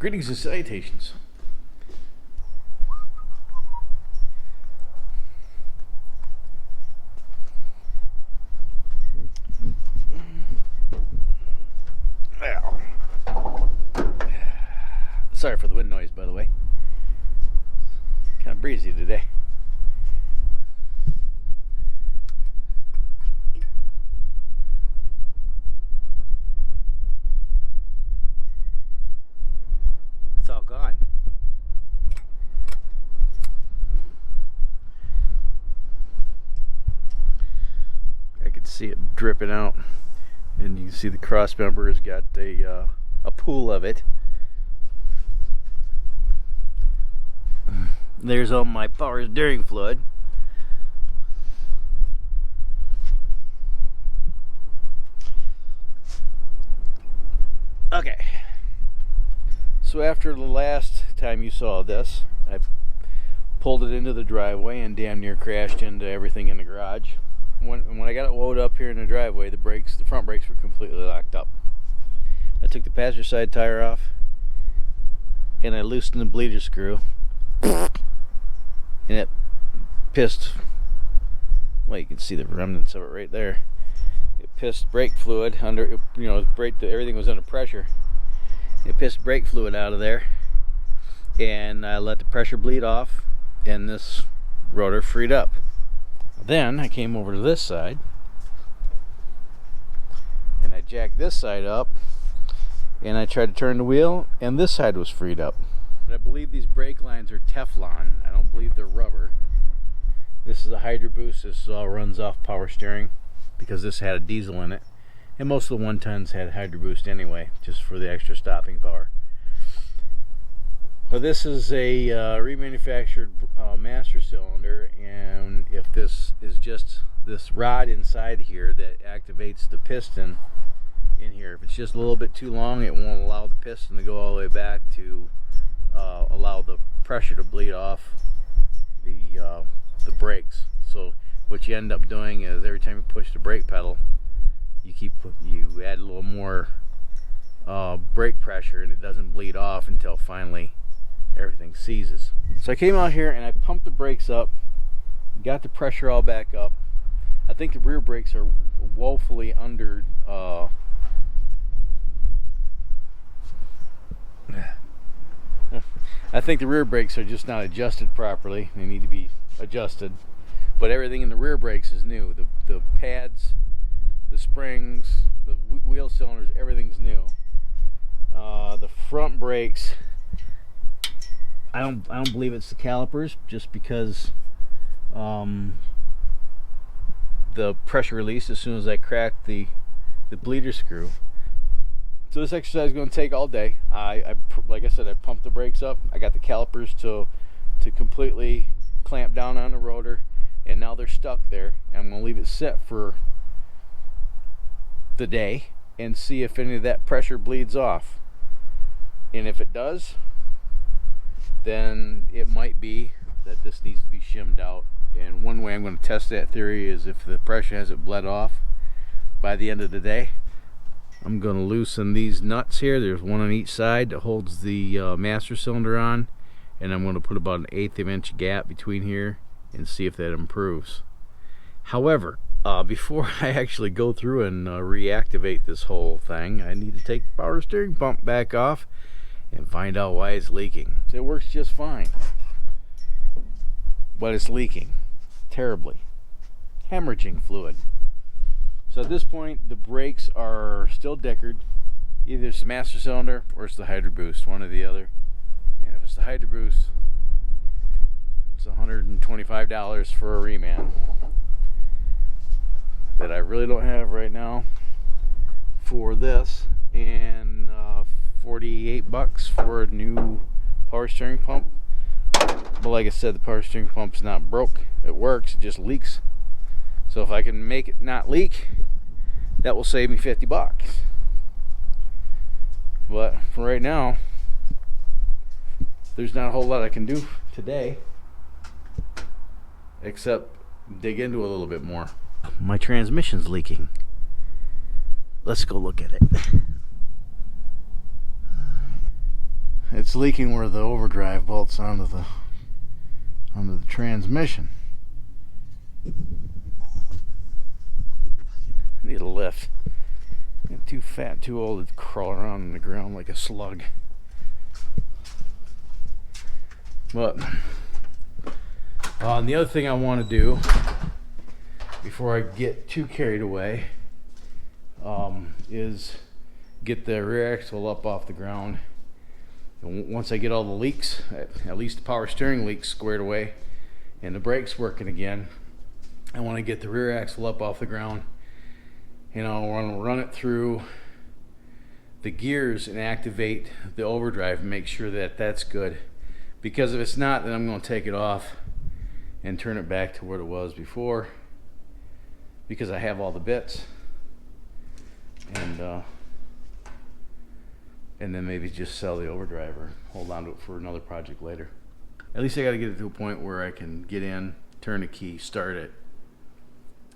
Greetings and salutations. Sorry for the wind noise, by the way. Kind of breezy today. It's all gone. I could see it dripping out, and you can see the cross member has got a pool of it. There's all my power steering fluid. Okay. So after the last time you saw this, I pulled it into the driveway and damn near crashed into everything in the garage. When I got it loaded up here in the driveway, the front brakes were completely locked up. I took the passenger side tire off and I loosened the bleeder screw. And it pissed, well, you can see the remnants of it right there. It pissed brake fluid under, everything was under pressure. It pissed brake fluid out of there, and I let the pressure bleed off, and this rotor freed up. Then I came over to this side, and I jacked this side up, and I tried to turn the wheel, and this side was freed up. I believe these brake lines are Teflon. I don't believe they're rubber. This is a Hydro Boost. This all runs off power steering because this had a diesel in it. And most of the 1-tons had Hydro Boost anyway, just for the extra stopping power. But this is a remanufactured master cylinder, and if this is just this rod inside here that activates the piston in here, if it's just a little bit too long, it won't allow the piston to go all the way back to allow the pressure to bleed off the brakes. So what you end up doing is every time you push the brake pedal, you add a little more brake pressure, and it doesn't bleed off until finally everything seizes. So I came out here and I pumped the brakes up, got the pressure all back up. I think the rear brakes are woefully under I think the rear brakes are just not adjusted properly. They need to be adjusted. But everything in the rear brakes is new. The pads, the springs, the wheel cylinders, everything's new. The front brakes, I don't believe it's the calipers, just because the pressure released as soon as I cracked the bleeder screw. So this exercise is going to take all day. Like I said, I pumped the brakes up. I got the calipers to completely clamp down on the rotor, and now they're stuck there. And I'm going to leave it set for the day and see if any of that pressure bleeds off. And if it does, then it might be that this needs to be shimmed out. And one way I'm going to test that theory is if the pressure hasn't bled off by the end of the day. I'm going to loosen these nuts here. There's one on each side that holds the master cylinder on, and I'm going to put about an 1/8 of an inch gap between here and see if that improves. However, before I actually go through and reactivate this whole thing, I need to take the power steering pump back off and find out why it's leaking. It works just fine, but it's leaking terribly, hemorrhaging fluid. So at this point, the brakes are still dickered. Either it's the master cylinder or it's the Hydro Boost, one or the other. And if it's the Hydro Boost, it's $125 for a reman that I really don't have right now for this, and $48 for a new power steering pump. But like I said, the power steering pump's not broke. It works, it just leaks. So if I can make it not leak, that will save me $50. But for right now, there's not a whole lot I can do today except dig into a little bit more. My transmission's leaking. Let's go look at it. it's leaking where the overdrive bolts onto the transmission. I need a lift. I'm too fat, too old to crawl around on the ground like a slug. But and the other thing I want to do before I get too carried away is get the rear axle up off the ground. And once I get all the leaks, at least the power steering leaks squared away and the brakes working again, I want to get the rear axle up off the ground. You know, I want to run it through the gears and activate the overdrive and make sure that that's good. Because if it's not, then I'm going to take it off and turn it back to what it was before, because I have all the bits, and then maybe just sell the overdrive or hold on to it for another project later. At least I got to get it to a point where I can get in, turn a key, start it,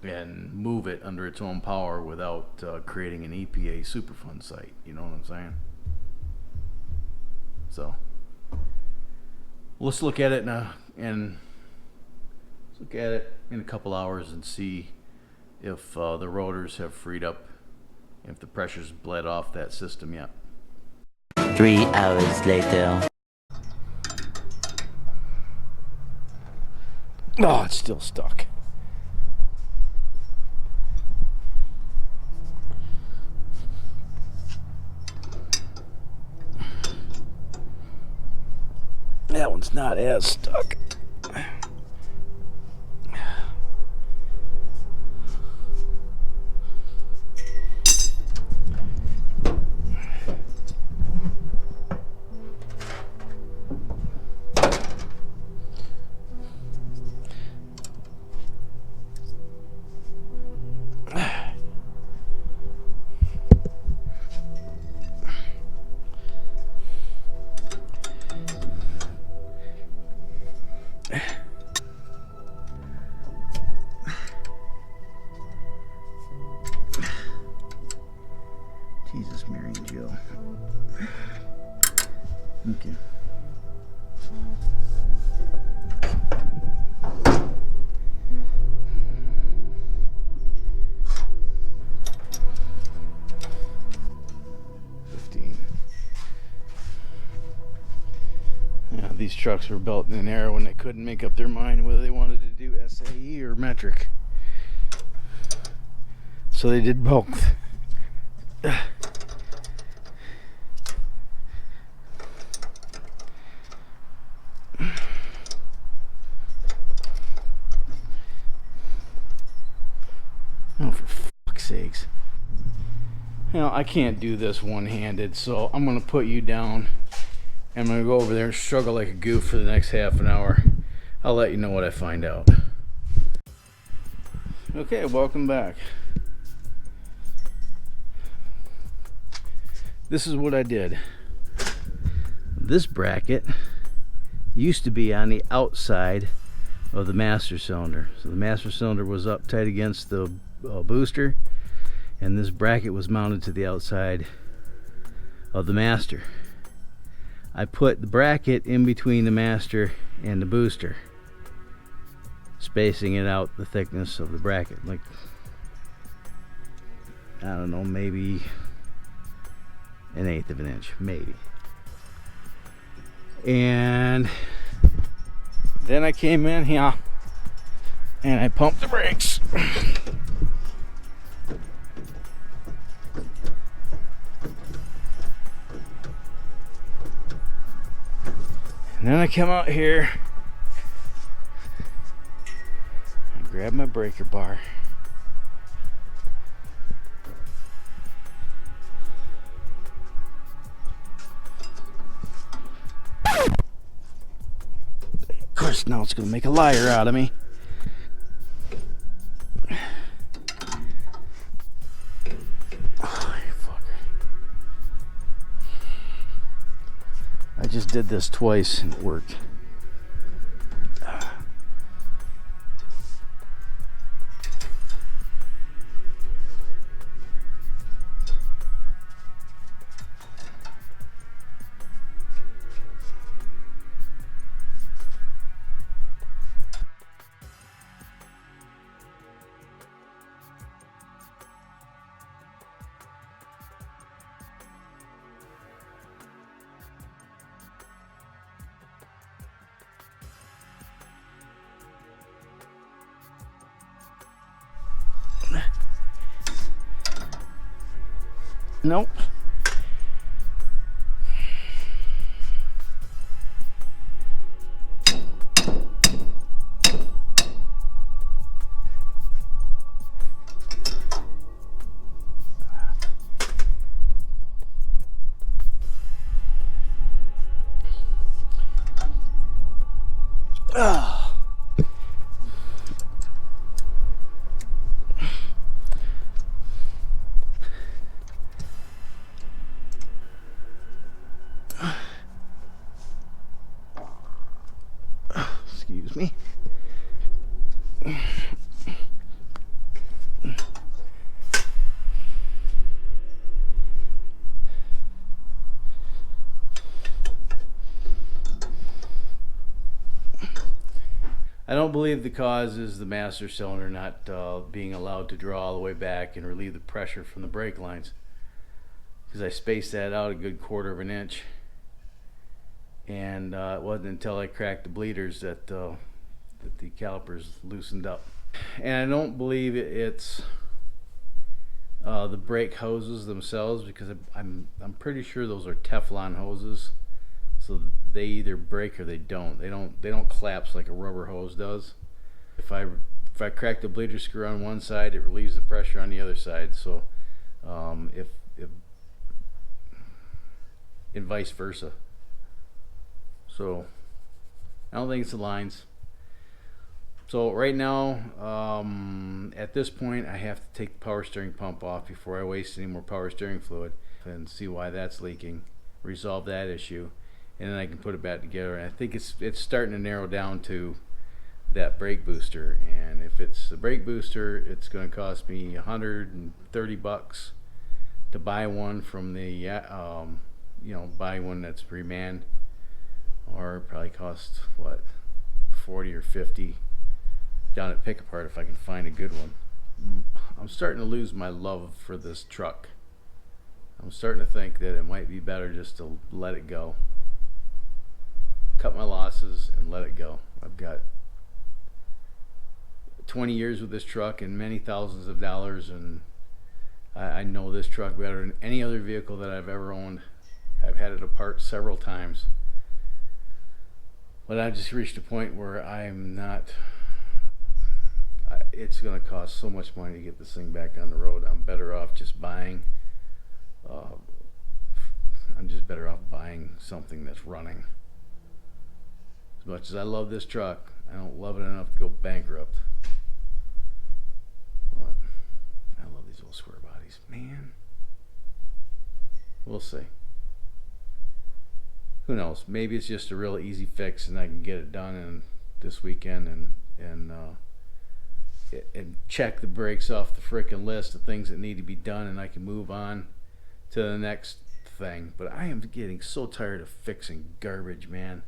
and move it under its own power without creating an EPA Superfund site. You know what I'm saying? So let's look at it now, and let's look at it in a couple hours and see if the rotors have freed up, if the pressure's bled off that system yet. 3 hours later. Oh, it's still stuck. That one's not as stuck. Jesus, Mary and Joe. Okay. Yeah, these trucks were built in an era when they couldn't make up their mind whether they wanted to do SAE or metric. So they did both. Oh, for fuck's sakes. You know, I can't do this one-handed, so I'm going to put you down. I'm going to go over there and struggle like a goof for the next half an hour. I'll let you know what I find out. Okay, welcome back. This is what I did. This bracket used to be on the outside of the master cylinder. So the master cylinder was up tight against the booster, and this bracket was mounted to the outside of the master. I put the bracket in between the master and the booster, spacing it out the thickness of the bracket, like, I don't know, maybe 1/8 of an inch, maybe. And then I came in here and I pumped the brakes. And then I come out here and grab my breaker bar. Of course, now it's going to make a liar out of me. I just did this twice and it worked. Nope. Excuse me. I don't believe the cause is the master cylinder not being allowed to draw all the way back and relieve the pressure from the brake lines, because I spaced that out a good 1/4 of an inch, and it wasn't until I cracked the bleeders that the calipers loosened up. And I don't believe it's the brake hoses themselves, because I'm pretty sure those are Teflon hoses, so they either break or they don't. They don't collapse like a rubber hose does. If I crack the bleeder screw on one side, it relieves the pressure on the other side. So if and vice versa. So I don't think it's the lines. So right now, at this point, I have to take the power steering pump off before I waste any more power steering fluid, and see why that's leaking, resolve that issue, and then I can put it back together. And I think it's starting to narrow down to that brake booster. And if it's the brake booster, it's going to cost me $130 to buy one from the buy one that's reman, or it probably costs what, 40 or 50 down at Pick Apart if I can find a good one. I'm starting to lose my love for this truck. I'm starting to think that it might be better just to let it go, cut my losses and let it go. I've got 20 years with this truck and many thousands of dollars, and I know this truck better than any other vehicle that I've ever owned. I've had it apart several times, but I've just reached a point where I'm not, it's going to cost so much money to get this thing back on the road. I'm better off just buying, something that's running. As much as I love this truck, I don't love it enough to go bankrupt. But I love these old square bodies, man. We'll see. Who knows? Maybe it's just a real easy fix, and I can get it done in this weekend, and check the brakes off the frickin' list of things that need to be done, and I can move on to the next thing. But I am getting so tired of fixing garbage, man.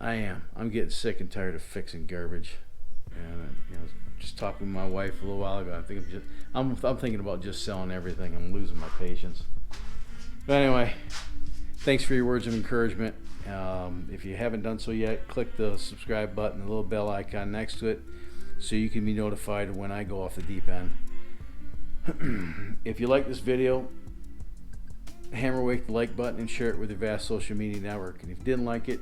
I am. I'm getting sick and tired of fixing garbage. And just talking to my wife a little while ago, I'm thinking about just selling everything. I'm losing my patience. But anyway, thanks for your words of encouragement. If you haven't done so yet, click the subscribe button, the little bell icon next to it, so you can be notified when I go off the deep end. If you like this video, hammer away the like button and share it with your vast social media network. And if you didn't like it,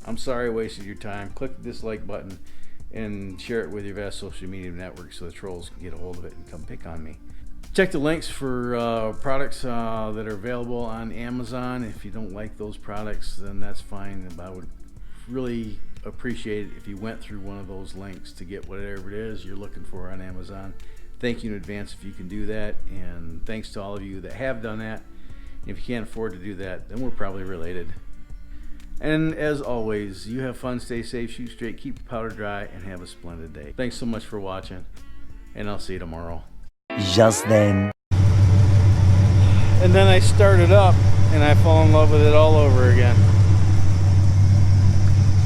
I'm sorry I wasted your time. Click the dislike button and share it with your vast social media network so the trolls can get a hold of it and come pick on me. Check the links for products that are available on Amazon. If you don't like those products, then that's fine. But I would really appreciate it if you went through one of those links to get whatever it is you're looking for on Amazon. Thank you in advance if you can do that, and thanks to all of you that have done that. If you can't afford to do that, then we're probably related. And as always, you have fun, stay safe, shoot straight, keep your powder dry, and have a splendid day. Thanks so much for watching, and I'll see you tomorrow. Just then. And then I started up, and I fall in love with it all over again.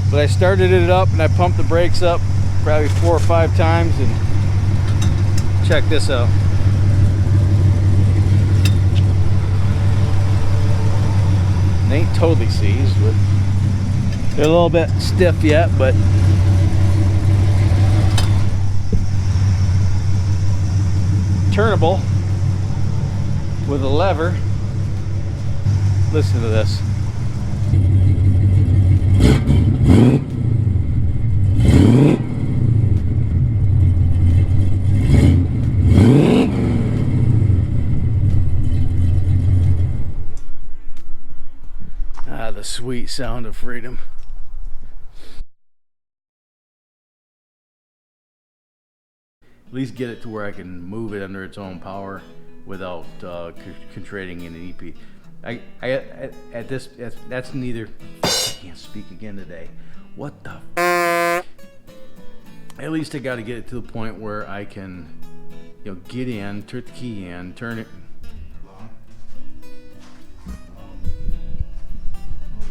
But I started it up, and I pumped the brakes up probably 4 or 5 times, and check this out. They ain't totally seized, but they're a little bit stiff yet, but turnable. with a lever. Listen to this. Ah, the sweet sound of freedom. At least get it to where I can move it under its own power without contracting in an EP. That's neither. I can't speak again today. What the? At least I got to get it to the point where I can, get in, turn the key in, turn it.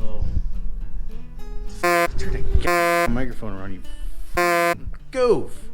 Although, turn the microphone around, you goof.